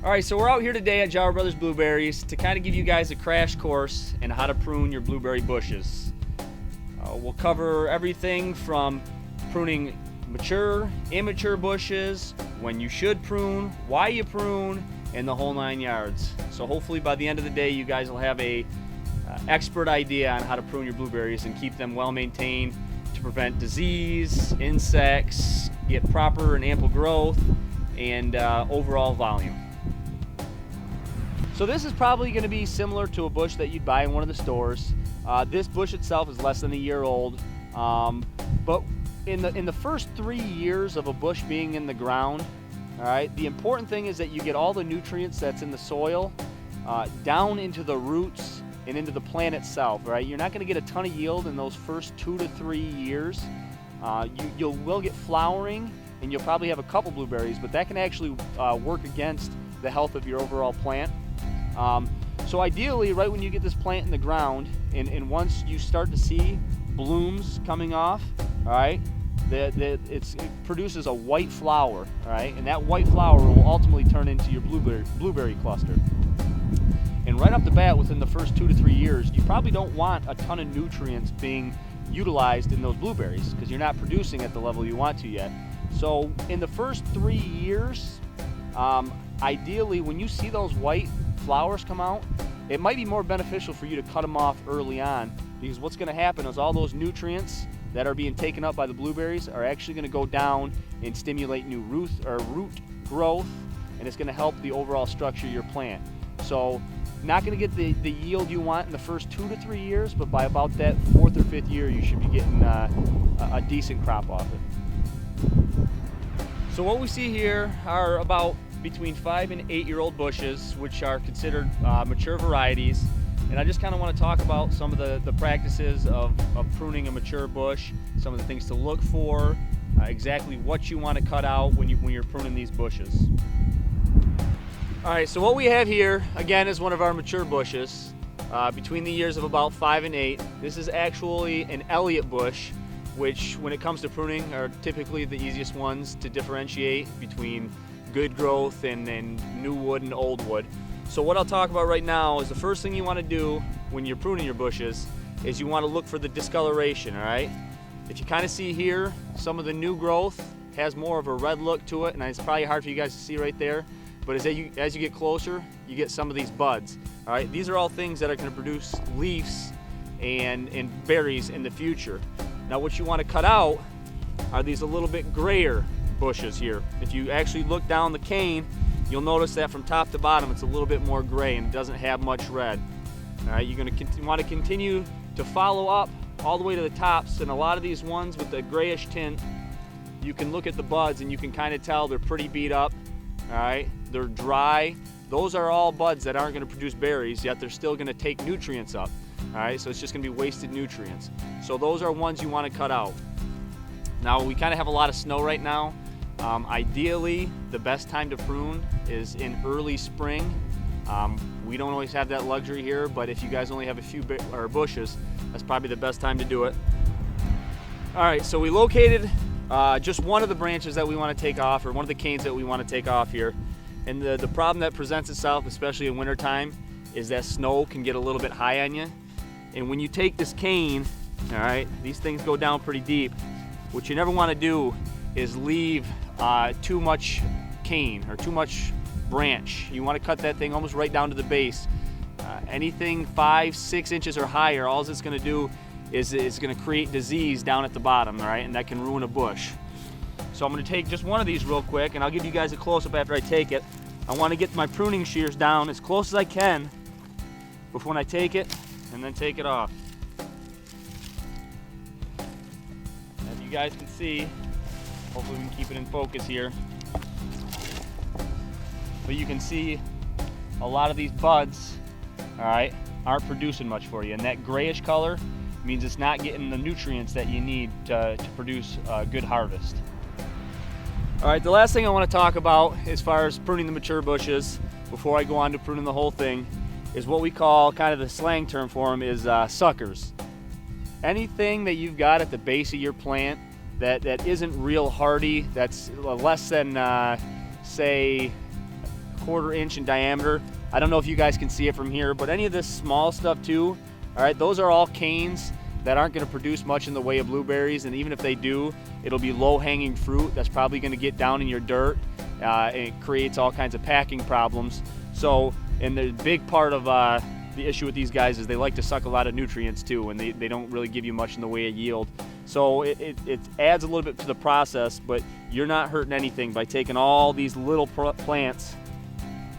All right, so we're out here today at Java Brothers Blueberries to kind of give you guys a crash course in how to prune your blueberry bushes. We'll cover everything from pruning mature, immature bushes, when you should prune, why you prune, and the whole 9 yards. So hopefully by the end of the day, you guys will have a expert idea on how to prune your blueberries and keep them well maintained to prevent disease, insects, get proper and ample growth, and overall volume. So this is probably going to be similar to a bush that you'd buy in one of the stores. This bush itself is less than a year old, but in the first 3 years of a bush being in the ground, all right, the important thing is that you get all the nutrients that's in the soil down into the roots and into the plant itself. Right, you're not going to get a ton of yield in those first 2 to 3 years. You will get flowering, and you'll probably have a couple blueberries, but that can actually work against the health of your overall plant. So ideally, right when you get this plant in the ground, and once you start to see blooms coming off, all right, it produces a white flower, all right, and that white flower will ultimately turn into your blueberry cluster. And right off the bat, within the first 2 to 3 years, you probably don't want a ton of nutrients being utilized in those blueberries because you're not producing at the level you want to yet. So in the first 3 years, ideally, when you see those white flowers come out, it might be more beneficial for you to cut them off early on, because what's going to happen is all those nutrients that are being taken up by the blueberries are actually going to go down and stimulate new root growth, and it's going to help the overall structure of your plant. So not going to get the yield you want in the first 2 to 3 years, but by about that 4th or 5th year, you should be getting a decent crop off it. So what we see here are about between 5 and 8 year old bushes, which are considered mature varieties. And I just kind of want to talk about some of the practices of pruning a mature bush, some of the things to look for, exactly what you want to cut out when you're pruning these bushes. All right, so what we have here, again, is one of our mature bushes between the years of about 5 and 8. This is actually an Elliott bush, which when it comes to pruning are typically the easiest ones to differentiate between good growth and new wood and old wood. So what I'll talk about right now is the first thing you want to do when you're pruning your bushes is you want to look for the discoloration, all right? If you kind of see here, some of the new growth has more of a red look to it, and it's probably hard for you guys to see right there, but as you get closer, you get some of these buds, all right? These are all things that are going to produce leaves and berries in the future. Now what you want to cut out are these a little bit grayer bushes here. If you actually look down the cane, you'll notice that from top to bottom it's a little bit more gray and it doesn't have much red. All right, you're going to want to continue to follow up all the way to the tops, and a lot of these ones with the grayish tint, you can look at the buds and you can kind of tell they're pretty beat up. All right, they're dry. Those are all buds that aren't going to produce berries, yet they're still going to take nutrients up. All right, so it's just going to be wasted nutrients. So those are ones you want to cut out. Now we kind of have a lot of snow right now. Ideally, the best time to prune is in early spring. We don't always have that luxury here, but if you guys only have a few bushes, that's probably the best time to do it. All right, so we located just one of the branches that we want to take off, or one of the canes that we want to take off here. And the problem that presents itself, especially in wintertime, is that snow can get a little bit high on you. And when you take this cane, all right, these things go down pretty deep. What you never want to do is leave too much cane or too much branch. You want to cut that thing almost right down to the base. Anything 5-6 inches or higher, all it's going to do is it's going to create disease down at the bottom, all right, and that can ruin a bush. So I'm going to take just one of these real quick, and I'll give you guys a close-up after I take it. I want to get my pruning shears down as close as I can before when I take it, and then take it off. As you guys can see, hopefully we can keep it in focus here, but you can see a lot of these buds, all right, aren't producing much for you, and that grayish color means it's not getting the nutrients that you need to produce a good harvest. All right, the last thing I want to talk about as far as pruning the mature bushes before I go on to pruning the whole thing is what we call, kind of the slang term for them, is suckers. Anything that you've got at the base of your plant that isn't real hardy, that's less than say 1/4 inch in diameter. I don't know if you guys can see it from here, but any of this small stuff too, all right, those are all canes that aren't going to produce much in the way of blueberries, and even if they do, it'll be low-hanging fruit that's probably going to get down in your dirt, and it creates all kinds of packing problems. So, and the big part of the issue with these guys is they like to suck a lot of nutrients too, and they don't really give you much in the way of yield. So it adds a little bit to the process, but you're not hurting anything by taking all these little plants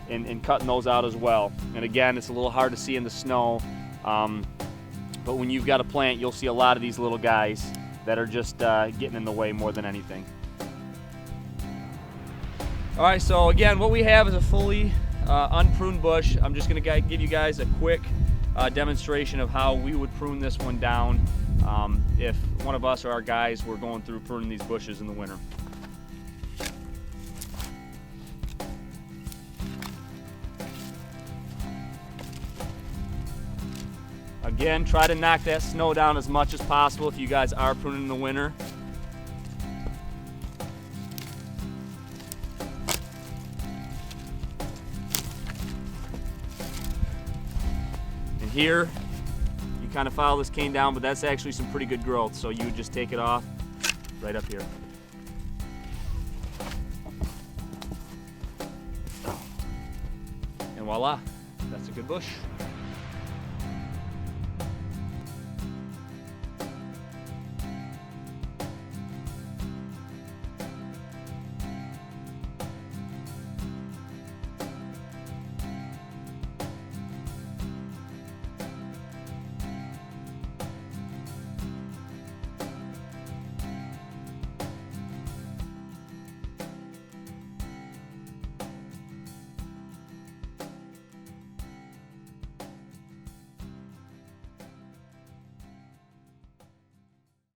and cutting those out as well. And again, it's a little hard to see in the snow, but when you've got a plant, you'll see a lot of these little guys that are just getting in the way more than anything. All right, so again, what we have is a fully unpruned bush. I'm just gonna give you guys a quick demonstration of how we would prune this one down if one of us or our guys were going through pruning these bushes in the winter. Again, try to knock that snow down as much as possible if you guys are pruning in the winter. And here, you kind of follow this cane down, but that's actually some pretty good growth, so you would just take it off right up here. And voila, that's a good bush.